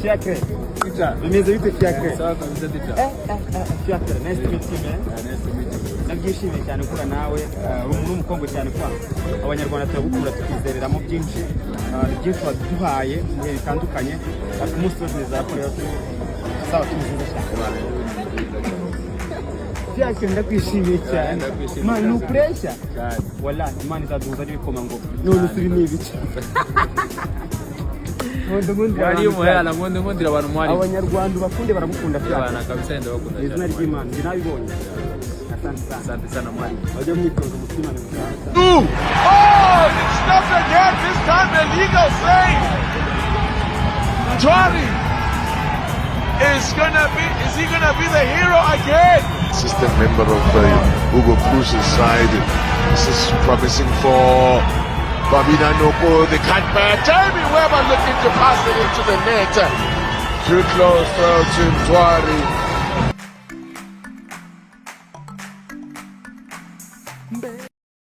fiacre. Bimeze bite fiacre? Fiacre, nice to meet you man. Nabyishimiye cyane kura nawe uri umukobwa cyane kwa abanyarwanda turagukura tukizereramo byinshi byinshi baduhaye mu bihe bitandukanye ku munsi wose nzakorera sawa tuziza cyane. Fiacre ndakwishimiye cyane. Man no pressure. Wallahi Imana izaduhuza n'ibikoma ngo none turi nibice. Wali umuhera nkundira abantu mwari. Abanyarwanda bakunde baragukunda cyane. Abana kabisa ndabakunda cyane. Izina ry'Imana ndinabibonye. Asante sana mwari. Wajya mwitoza umutima ni mwiza. Oh, it's not again. This time the legal save. Ntwari is he gonna be the hero again? Assistant member of Hugo Cruz's side. This is promising for Babinanoko. The cutback. Jamie Weber looking to pass it into the net. Too close to Ntwari.